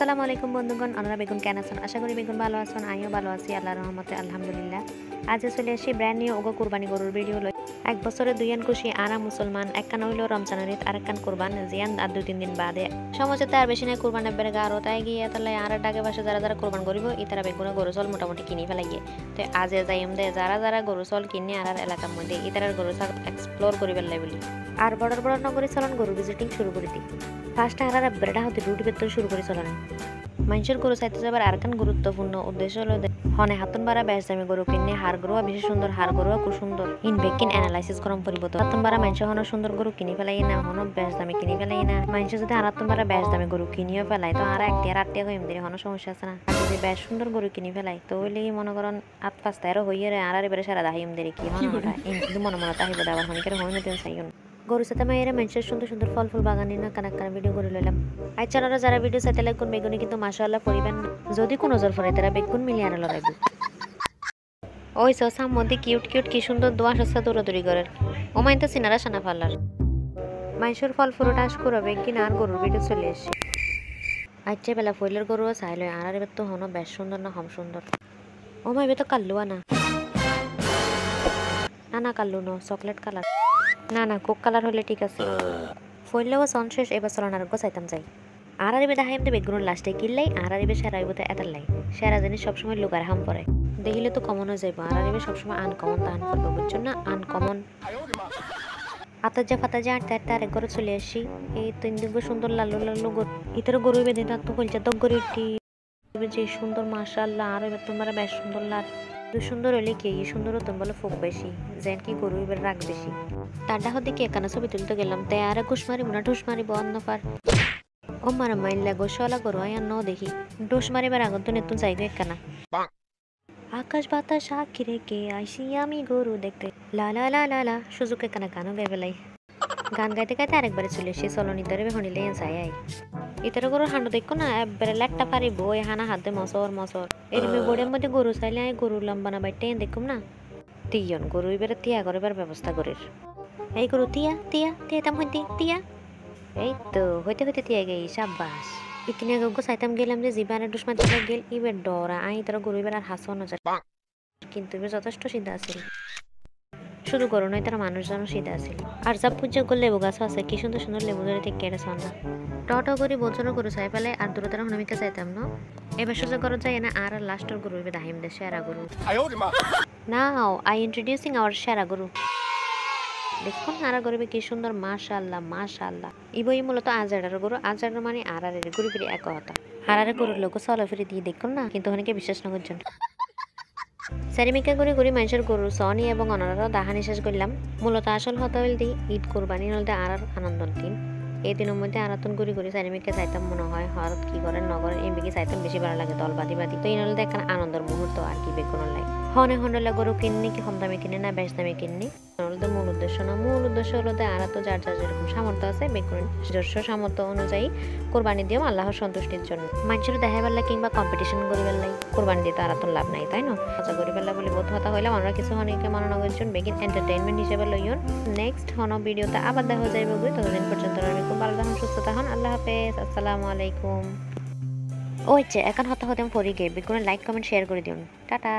আসসালামু আলাইকুম বন্ধুগণ, আপনারা বেগুন কেন আছেন? আশা করি বেগুন ভালো আছেন। আমিও ভালো আছি আল্লাহর রহমতে, আলহামদুলিল্লাহ। আজ চলে আসি ব্র্যান্ড নিউ ওগো কুরবানি গরুর ভিডিও লই। এক বছরে দুইয়ান খুশি আরা মুসলমান, একখান হইল রমজানের ঈদ আর একখান কুরবান জিয়ান আর 2-3 দিন বাদে সমাজতে আর বেশি নাই কুরবান এবারে গারো তাই গিয়ে তাহলে আর ডাকে বাসে যারা যারা কুরবান করিব ইতারা বেগুন গরু চল মোটামুটি কিনি ফেলাই গিয়ে তো আজ যাইম দে যারা যারা গরু চল কিনে আর এলাকার মধ্যে ইতারার গরু চল এক্সপ্লোর করি ফেলাই বলি আর বড় বড় নগরী চলন গরু ভিজিটিং শুরু করে দিই। ফার্স্ট আর বেড়া হতে ডিউটি বেতন শুরু করে চলন মানুষের গরু চাইতে যাবার আরেকখান গুরুত্বপূর্ণ উদ্দেশ্য হলো হনে হাতন বাড়া ব্যাস দামি গরু কিনে হার গরুয়া বেশি সুন্দর হার গরুয়া খুব সুন্দর ইনভেকিন অ্যানালাইসিস করম পরিবর্তন হাতন বাড়া মানুষ হনো সুন্দর গরু কিনি ফেলাই না হনো ব্যাস দামি কিনি ফেলাই না মানুষ যদি আর হাতন বাড়া ব্যাস দামি গরু কিনিও ফেলাই তো আর একটিয়ার আটটিয়া হইম দিলে হনো সমস্যা আছে না। আর যদি ব্যাস সুন্দর গরু কিনি ফেলাই তো হইলে মনে করেন 8-5 হইয়ে আর এবারে সারা দাহিম দিলে কি হনো ওটা কিন্তু মনে মনে তাহিব আবার হনিকের হইন দিন চাইন গরু সাথে মায়েরা মানুষের সুন্দর সুন্দর ফল ফুল বাগানি না কানা ভিডিও করে লইলাম। আজ চ্যানেলে যারা ভিডিও সাথে লাইক করুন বেগুনি কিন্তু মাশাআল্লাহ পরিবেন যদি কোনো নজর পড়ে তারা বেগুন মিলিয়ে আর লড়াইব ওই সসাম মধ্যে কিউট কিউট কি সুন্দর দোয়া সস্তা দৌড়াদৌড়ি করার ও মাইনতে সিনারা সানা ফাল্লার মাইসুর ফল ফুলটা আশ করবে কিনা আর গরুর ভিডিও চলে এসে আচ্ছা বেলা ফইলের গরুও চাইল আর এবার তো হনো বেশ সুন্দর না হম সুন্দর ও মা এবার তো কাল্লুয়া না না কাল্লু নো চকলেট কালার না কোক কালার হলে ঠিক আছে ফইলেও সন শেষ এবার চলন আর চাইতাম যাই আর এবার দেখাইম তো বেগুনের লাস্টে কিনলাই আর এবার সেরা হইব তো এটার লাই সেরা জিনিস সবসময় লুকার হাম পড়ে দেখিলে তো কমনও যাইব আর এবার সবসময় আনকমন তাহান করবো বুঝছো না আনকমন ফাতাজা আটতে আরেক ঘরে চলে আসি এই 3 দিন সুন্দর লালু লালু ইতার গরু বেঁধে তো কলচা দগ গরু যে সুন্দর মাশাআল্লাহ আর এবার তোমার বেশ সুন্দর লাগ সুন্দর হলে কি সুন্দর তুমি বলে ফোক বেশি যেন কি গরু এবার রাগ বেশি টাডা হতে কি একানা ছবি তুলতে গেলাম তাই আর ঘুষ মারিব না ঠুস মারিব অন্য পার ও মারা মাইল্লা গোসলা গরু আয় ন দেখি ডোস মারিবার আগত নেতুন চাইবে একানা আকাশ বাতাস সাক্ষী রেখে আইসি আমি গরু দেখতে লা লা লা লা লা সুযোগ একানা গানও গাই বেলাই গান গাইতে গাইতে আরেকবারে চলে এসে চলনি ধরে হনিলে চাই আই ইতার গরুর হাঁটো দেখো না একবারে লেটটা পারিব ওই হানা হাতে মসর এরমে বোর্ডের মধ্যে গরু চাইলে আই গরু লম্বা না বাইটে দেখুম না তিয়ন গরু এবারে তিয়া করিবার ব্যবস্থা করির এই গরু তিয়া তিয়া তিয়া তাম হইতে তিয়া এই তো হইতে হইতে তিয়া গেই সাব্বাস ইতিনে গো চাইতাম গেলাম যে জিবারে দুশ্মন থেকে গেল ইবের ডরা আই তার গরু এবার আর হাসন না কিন্তু এবার যথেষ্ট সিদ্ধা আছিল শুধু গরু নয় তার মানুষজন সিদ্ধা আছিল আর যা পূজা করলে লেবু গাছও আছে কি সুন্দর সুন্দর লেবু ধরে থেকে কেটে সন্ধ্যা টটো করে বোঝানো গরু চাই পেলে আর দূরে হনুমিকা চাইতাম না এবার সোজা গরু যাই না আর লাস্টের গরু এবার দাহিম দে সেরা গরু নাও আই ইন্ট্রোডিউসিং আওয়ার সেরা গরু দেখুন আর গরুবে কি সুন্দর মাশাআল্লাহ ইবই মূলত আজারের গরু আজারের মানে আরারের গরু ফিরে এক কথা আরারের গরুর লোক চলা ফিরে দিয়ে দেখুন না কিন্তু অনেকে বিশ্বাস না করছেন সেরিমিকা গড়ি মানুষের গরু সনি এবং অনারাও দাহা নিঃশ্বাস করলাম মূলত আসল হতা হইল দি ঈদ কোরবানি হলতে আর আনন্দ দিন এই দিনের মধ্যে আরাতন গড়ি সেরিমিকা চাইতাম মনে হয় হরত কি করেন নগরের এমবিকে চাইতাম বেশি ভালো লাগে দল বাদি তো এই নলতে একটা আনন্দের মুহূর্ত আর কি বেগুনের লাগে হনে গরু কিননি কি কম দামে কিনে না বেশ দামে কিননি নলতে মূল উদ্দেশ্য না মূল উদ্দেশ্য হলো আর তো যার যেরকম সামর্থ্য আছে বেগুনের নিজস্ব সামর্থ্য অনুযায়ী কোরবানি দিও আল্লাহর সন্তুষ্টির জন্য মানুষের দেখা বেলা কিংবা কম্পিটিশন করি বেলাই কোরবানি দিতে আর তো লাভ নাই তাই না আচ্ছা করি বেলা বলে বোধ হতা হইলাম আমরা কিছু হনিকে মাননাগর জন্য বেগিন এন্টারটেইনমেন্ট হিসেবে লইয়ন নেক্সট হনো ভিডিওতে আবার দেখা যাইব ততদিন পর্যন্ত আমি খুব ভালো থাকুন সুস্থ থাকুন আল্লাহ হাফেজ আসসালামু আলাইকুম ওই যে এখন হতে হতে আমি পড়ি গে বেগুনের লাইক কমেন্ট শেয়ার করে দিন টাটা।